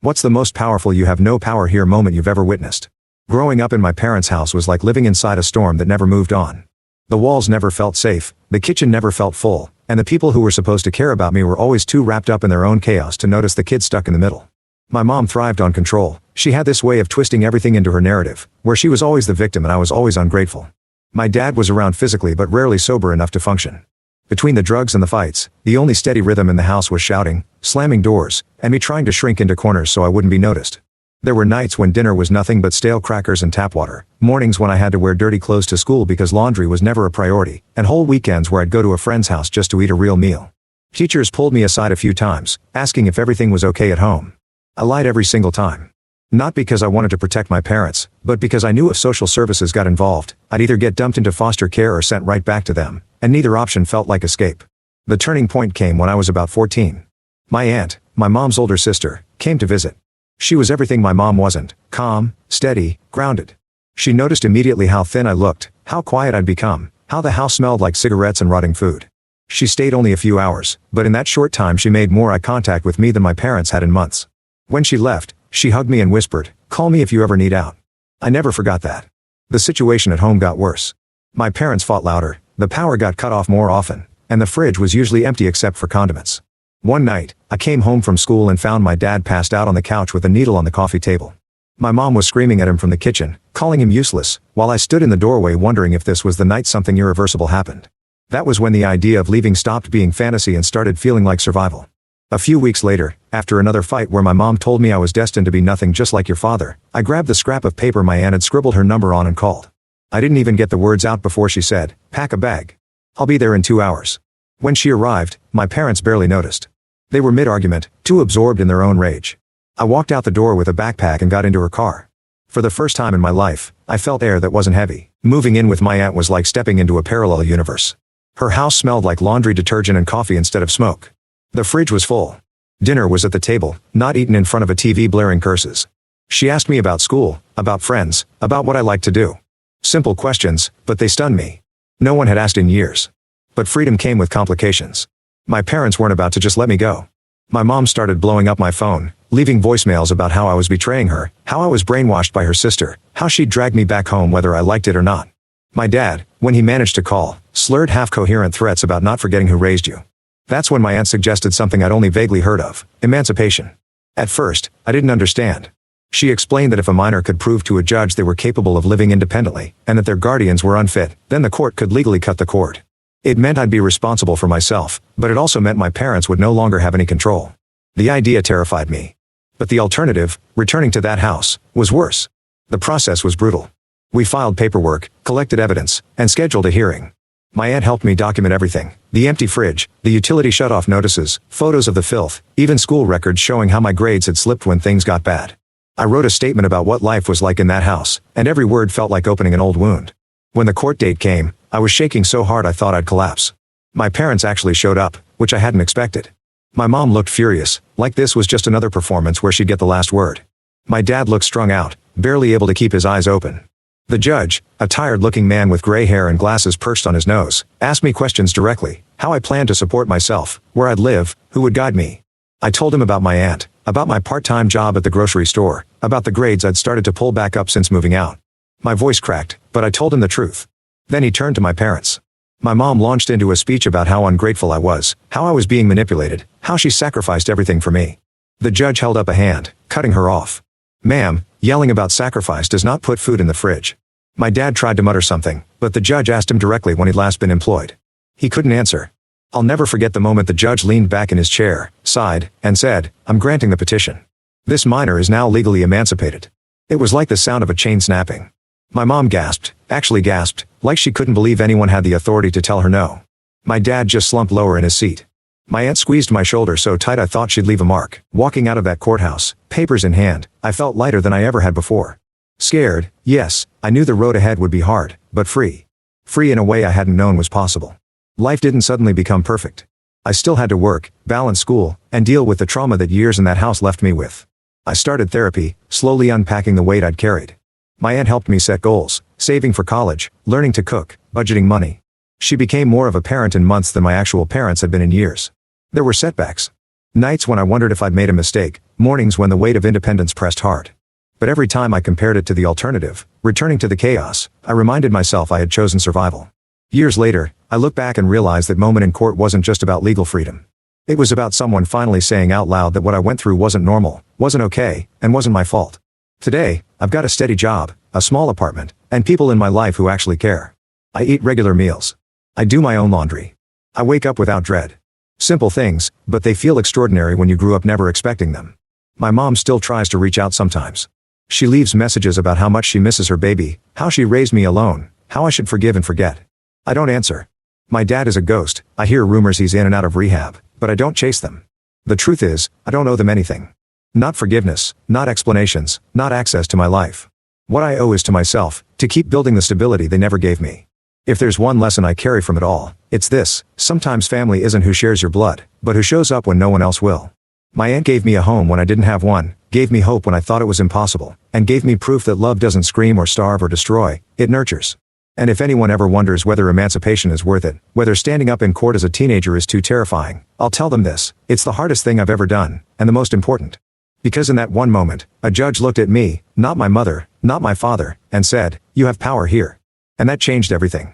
What's the most powerful you have no power here moment you've ever witnessed? Growing up in my parents' house was like living inside a storm that never moved on. The walls never felt safe, the kitchen never felt full, and the people who were supposed to care about me were always too wrapped up in their own chaos to notice the kid stuck in the middle. My mom thrived on control. She had this way of twisting everything into her narrative, where she was always the victim and I was always ungrateful. My dad was around physically but rarely sober enough to function. Between the drugs and the fights, the only steady rhythm in the house was shouting, slamming doors, and me trying to shrink into corners so I wouldn't be noticed. There were nights when dinner was nothing but stale crackers and tap water, mornings when I had to wear dirty clothes to school because laundry was never a priority, and whole weekends where I'd go to a friend's house just to eat a real meal. Teachers pulled me aside a few times, asking if everything was okay at home. I lied every single time. Not because I wanted to protect my parents, but because I knew if social services got involved, I'd either get dumped into foster care or sent right back to them, and neither option felt like escape. The turning point came when I was about 14. My aunt, my mom's older sister, came to visit. She was everything my mom wasn't: calm, steady, grounded. She noticed immediately how thin I looked, how quiet I'd become, how the house smelled like cigarettes and rotting food. She stayed only a few hours, but in that short time she made more eye contact with me than my parents had in months. When she left, she hugged me and whispered, "Call me if you ever need out." I never forgot that. The situation at home got worse. My parents fought louder, the power got cut off more often, and the fridge was usually empty except for condiments. One night, I came home from school and found my dad passed out on the couch with a needle on the coffee table. My mom was screaming at him from the kitchen, calling him useless, while I stood in the doorway wondering if this was the night something irreversible happened. That was when the idea of leaving stopped being fantasy and started feeling like survival. A few weeks later, after another fight where my mom told me I was destined to be nothing just like your father, I grabbed the scrap of paper my aunt had scribbled her number on and called. I didn't even get the words out before she said, "Pack a bag. I'll be there in 2 hours." When she arrived, my parents barely noticed. They were mid-argument, too absorbed in their own rage. I walked out the door with a backpack and got into her car. For the first time in my life, I felt air that wasn't heavy. Moving in with my aunt was like stepping into a parallel universe. Her house smelled like laundry detergent and coffee instead of smoke. The fridge was full. Dinner was at the table, not eaten in front of a TV blaring curses. She asked me about school, about friends, about what I liked to do. Simple questions, but they stunned me. No one had asked in years. But freedom came with complications. My parents weren't about to just let me go. My mom started blowing up my phone, leaving voicemails about how I was betraying her, how I was brainwashed by her sister, how she'd drag me back home whether I liked it or not. My dad, when he managed to call, slurred half-coherent threats about not forgetting who raised you. That's when my aunt suggested something I'd only vaguely heard of: emancipation. At first, I didn't understand. She explained that if a minor could prove to a judge they were capable of living independently, and that their guardians were unfit, then the court could legally cut the cord. It meant I'd be responsible for myself, but it also meant my parents would no longer have any control. The idea terrified me. But the alternative, returning to that house, was worse. The process was brutal. We filed paperwork, collected evidence, and scheduled a hearing. My aunt helped me document everything: the empty fridge, the utility shut-off notices, photos of the filth, even school records showing how my grades had slipped when things got bad. I wrote a statement about what life was like in that house, and every word felt like opening an old wound. When the court date came, I was shaking so hard I thought I'd collapse. My parents actually showed up, which I hadn't expected. My mom looked furious, like this was just another performance where she'd get the last word. My dad looked strung out, barely able to keep his eyes open. The judge, a tired-looking man with gray hair and glasses perched on his nose, asked me questions directly: how I planned to support myself, where I'd live, who would guide me. I told him about my aunt, about my part-time job at the grocery store, about the grades I'd started to pull back up since moving out. My voice cracked, but I told him the truth. Then he turned to my parents. My mom launched into a speech about how ungrateful I was, how I was being manipulated, how she sacrificed everything for me. The judge held up a hand, cutting her off. "Ma'am, yelling about sacrifice does not put food in the fridge." My dad tried to mutter something, but the judge asked him directly when he'd last been employed. He couldn't answer. I'll never forget the moment the judge leaned back in his chair, sighed, and said, "I'm granting the petition. This minor is now legally emancipated." It was like the sound of a chain snapping. My mom gasped, actually gasped, like she couldn't believe anyone had the authority to tell her no. My dad just slumped lower in his seat. My aunt squeezed my shoulder so tight I thought she'd leave a mark. Walking out of that courthouse, papers in hand, I felt lighter than I ever had before. Scared, yes, I knew the road ahead would be hard, but free. Free in a way I hadn't known was possible. Life didn't suddenly become perfect. I still had to work, balance school, and deal with the trauma that years in that house left me with. I started therapy, slowly unpacking the weight I'd carried. My aunt helped me set goals: saving for college, learning to cook, budgeting money. She became more of a parent in months than my actual parents had been in years. There were setbacks. Nights when I wondered if I'd made a mistake, mornings when the weight of independence pressed hard. But every time I compared it to the alternative, returning to the chaos, I reminded myself I had chosen survival. Years later, I look back and realize that moment in court wasn't just about legal freedom. It was about someone finally saying out loud that what I went through wasn't normal, wasn't okay, and wasn't my fault. Today, I've got a steady job, a small apartment, and people in my life who actually care. I eat regular meals. I do my own laundry. I wake up without dread. Simple things, but they feel extraordinary when you grew up never expecting them. My mom still tries to reach out sometimes. She leaves messages about how much she misses her baby, how she raised me alone, how I should forgive and forget. I don't answer. My dad is a ghost. I hear rumors he's in and out of rehab, but I don't chase them. The truth is, I don't owe them anything. Not forgiveness, not explanations, not access to my life. What I owe is to myself, to keep building the stability they never gave me. If there's one lesson I carry from it all, it's this: sometimes family isn't who shares your blood, but who shows up when no one else will. My aunt gave me a home when I didn't have one, gave me hope when I thought it was impossible, and gave me proof that love doesn't scream or starve or destroy, it nurtures. And if anyone ever wonders whether emancipation is worth it, whether standing up in court as a teenager is too terrifying, I'll tell them this: it's the hardest thing I've ever done, and the most important. Because in that one moment, a judge looked at me, not my mother, not my father, and said, "You have power here." And that changed everything.